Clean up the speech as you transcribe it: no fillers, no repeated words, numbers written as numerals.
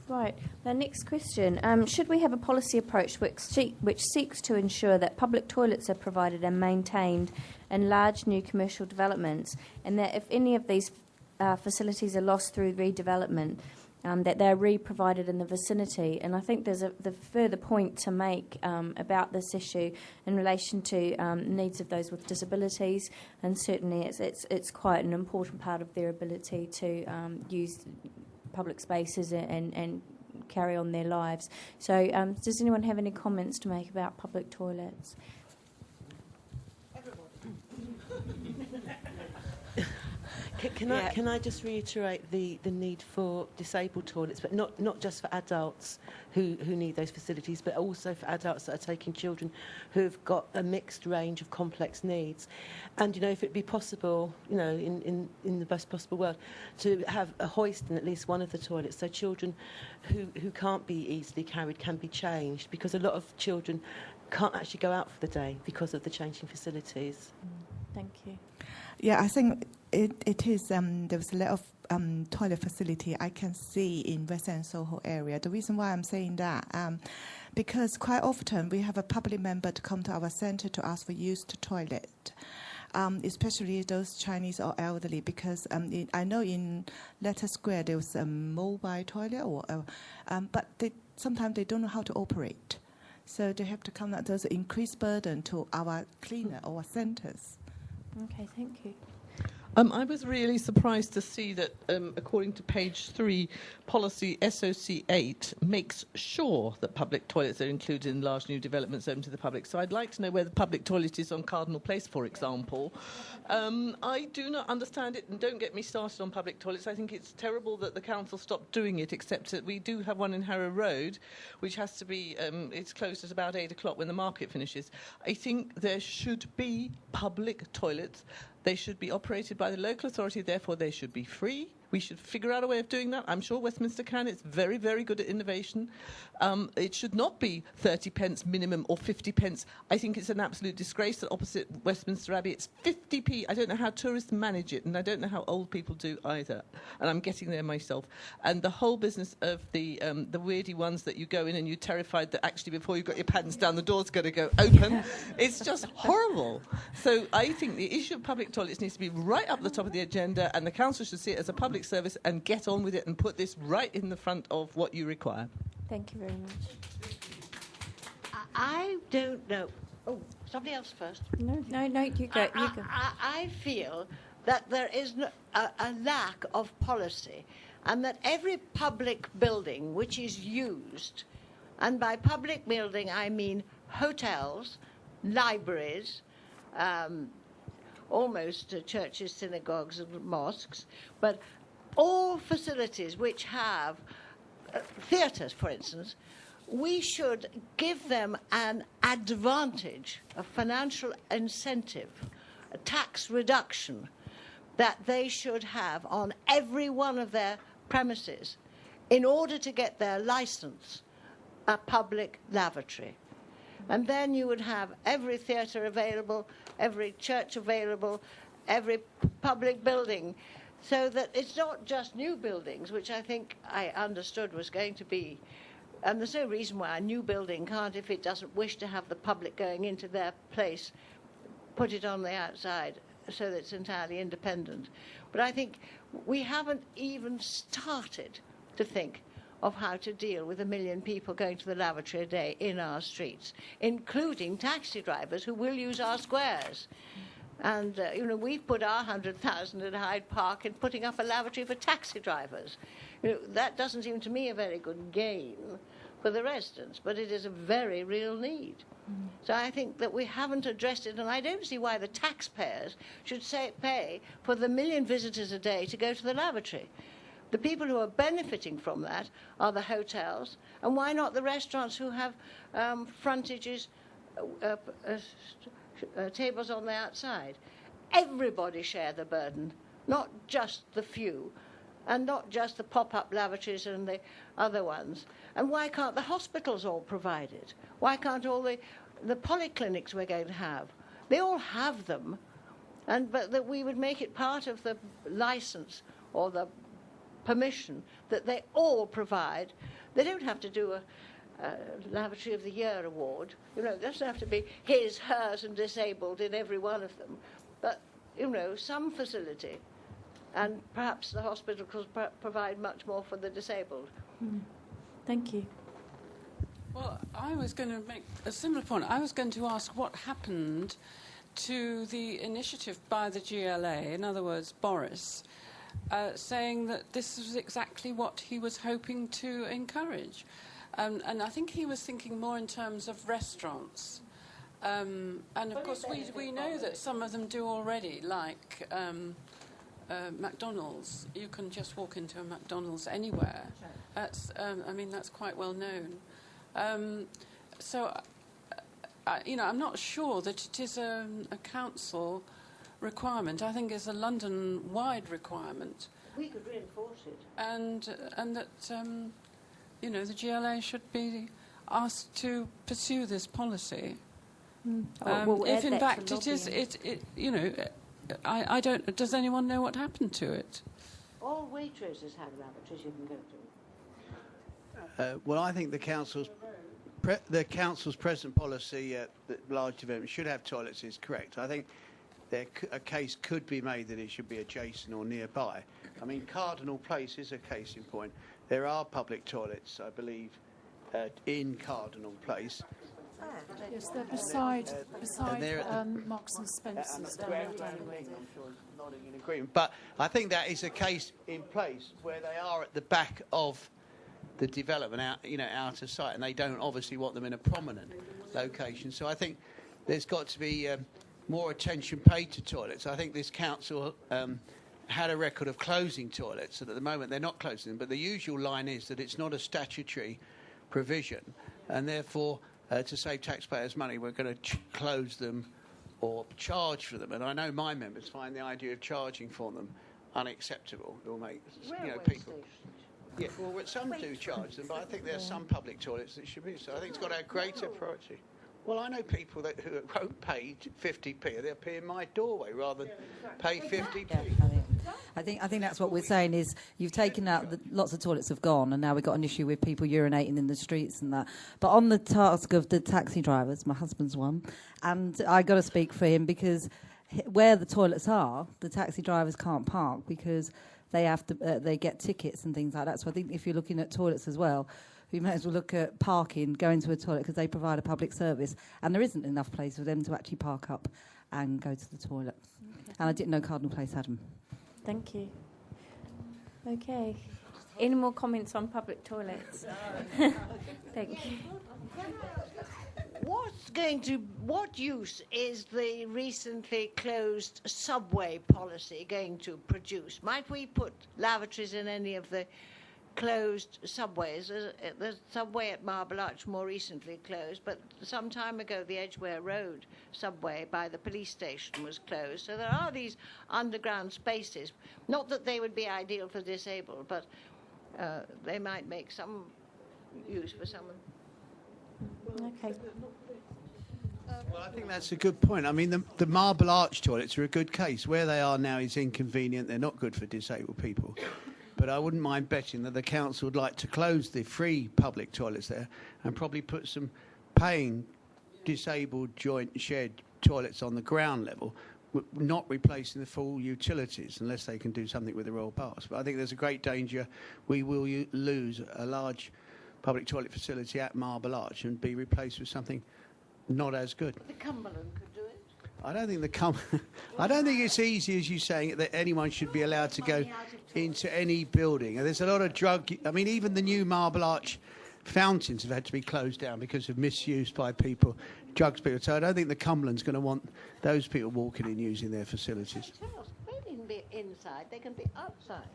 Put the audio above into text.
Right. The next question. Should we have a policy approach which seeks to ensure that public toilets are provided and maintained in large new commercial developments, and that if any of these facilities are lost through redevelopment, that they're re-provided in the vicinity? And I think there's the further point to make about this issue in relation to needs of those with disabilities, and certainly it's quite an important part of their ability to use public spaces and carry on their lives. So does anyone have any comments to make about public toilets? Can I just reiterate the need for disabled toilets, but not just for adults who need those facilities, but also for adults that are taking children who've got a mixed range of complex needs. And, if it'd be possible, in the best possible world, to have a hoist in at least one of the toilets, so children who can't be easily carried can be changed, because a lot of children can't actually go out for the day because of the changing facilities. Thank you. Yeah, I think it is. There's a lot of toilet facility I can see in West End Soho area. The reason why I'm saying that, because quite often we have a public member to come to our centre to ask for used toilet, especially those Chinese or elderly, because I know in Leicester Square there was a mobile toilet, but sometimes they don't know how to operate. So they have to come out. There's an increased burden to our cleaner or centres. Okay, thank you. I was really surprised to see that, according to page 3, policy SOC 8 makes sure that public toilets are included in large new developments open to the public. So I'd like to know where the public toilet is on Cardinal Place, for example. I do not understand it, and don't get me started on public toilets. I think it's terrible that the council stopped doing it, except that we do have one in Harrow Road, which has to be, it's closed at about 8 o'clock when the market finishes. I think there should be public toilets. They should be operated by the local authority, therefore they should be free. We should figure out a way of doing that. I'm sure Westminster can. It's very, very good at innovation. It should not be 30 pence minimum or 50 pence. I think it's an absolute disgrace that opposite Westminster Abbey it's 50p. I don't know how tourists manage it, and I don't know how old people do either. And I'm getting there myself. And the whole business of the weirdy ones that you go in and you're terrified that actually before you've got your pants down the door's going to go open, it's just horrible. So I think the issue of public toilets needs to be right up the top of the agenda, and the council should see it as a public service and get on with it and put this right in the front of what you require. Thank you very much. I don't know. Oh, somebody else first. No, you go. I feel that there is a lack of policy, and that every public building which is used, and by public building I mean hotels, libraries, almost churches, synagogues and mosques, but all facilities which have theatres, for instance, we should give them an advantage, a financial incentive, a tax reduction that they should have on every one of their premises in order to get their licence, a public lavatory. And then you would have every theatre available, every church available, every public building, so that it's not just new buildings, which I think I understood was going to be. And there's no reason why a new building can't, if it doesn't wish to have the public going into their place, put it on the outside so that it's entirely independent. But I think we haven't even started to think of how to deal with 1 million people going to the lavatory a day in our streets, including taxi drivers who will use our squares. And, we've put our 100,000 at Hyde Park in putting up a lavatory for taxi drivers. That doesn't seem to me a very good gain for the residents, but it is a very real need. So I think that we haven't addressed it, and I don't see why the taxpayers should pay for the 1 million visitors a day to go to the lavatory. The people who are benefiting from that are the hotels, and why not the restaurants who have frontages, tables on the outside? Everybody share the burden, not just the few, and not just the pop-up lavatories and the other ones. And why can't the hospitals all provide it? Why can't all the polyclinics we're going to have? They all have them, but that we would make it part of the license or the permission that they all provide. They don't have to do a Lavatory of the Year award. You know, it doesn't have to be his, hers and disabled in every one of them. But, you know, some facility. And perhaps the hospital could provide much more for the disabled. Thank you. Well, I was going to make a similar point. I was going to ask what happened to the initiative by the GLA, in other words, Boris, saying that this was exactly what he was hoping to encourage. And I think he was thinking more in terms of restaurants. And, of course, we know that some of them do already, like McDonald's. You can just walk into a McDonald's anywhere. That's, I mean, that's quite well known. You know, I'm not sure that it is a council requirement. I think it's a London-wide requirement. We could reinforce it. And that, you know, the GLA should be asked to pursue this policy. If in fact it is, you know, I don't. Does anyone know what happened to it? All Waitroses have lavatories you can go to. Well, I think the council's present policy that large developments should have toilets is correct. I think a case could be made that it should be adjacent or nearby. I mean, Cardinal Place is a case in point. There are public toilets, I believe, in Cardinal Place. Yes, they're beside Marks and Spencer's down there. I'm sure is nodding in agreement. But I think that is a case in place where they are at the back of the development, out of sight, and they don't obviously want them in a prominent location. So I think there's got to be more attention paid to toilets. I think this council had a record of closing toilets, and at the moment they're not closing them. But the usual line is that it's not a statutory provision, and therefore, to save taxpayers' money, we're going to close them or charge for them. And I know my members find the idea of charging for them unacceptable. It will make people. Yeah, well, some do charge them, but I think there are some public toilets that should be. So I think it's got a greater priority. Well, I know people who won't pay 50p. They'll pay in my doorway rather than pay 50p. Yeah, I think that's what we're saying is you've taken out lots of toilets have gone, and now we've got an issue with people urinating in the streets and that. But on the task of the taxi drivers, my husband's one, and I got to speak for him because where the toilets are, the taxi drivers can't park because they have to. They get tickets and things like that. So I think if you're looking at toilets as well, we might as well look at parking, going to a toilet because they provide a public service, and there isn't enough place for them to actually park up and go to the toilet. Okay. And I didn't know Cardinal Place had them. Thank you. Okay. Any more comments on public toilets? Thank you. What use is the recently closed subway policy going to produce? Might we put lavatories in any of the closed subways? The subway at Marble Arch more recently closed, but some time ago the Edgware Road subway by the police station was closed. So there are these underground spaces. Not that they would be ideal for disabled, but they might make some use for someone. Okay. Well, I think that's a good point. I mean, the Marble Arch toilets are a good case. Where they are now is inconvenient. They're not good for disabled people. But I wouldn't mind betting that the council would like to close the free public toilets there and probably put some paying disabled joint shared toilets on the ground level, not replacing the full utilities unless they can do something with the Royal Pass. But I think there's a great danger we will lose a large public toilet facility at Marble Arch and be replaced with something not as good. The Cumberland could do it. I don't think I don't think it's easy as you saying that anyone should be allowed to go into any building. And there's a lot of drug. I mean, even the new Marble Arch fountains have had to be closed down because of misuse by people, drugs people. So I don't think the Cumberland's going to want those people walking in using their facilities. They needn't be inside; they can be outside.